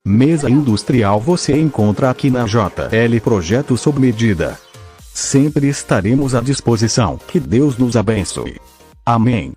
Mesa industrial você encontra aqui na JL Projeto sob medida. Sempre estaremos à disposição. Que Deus nos abençoe. Amém.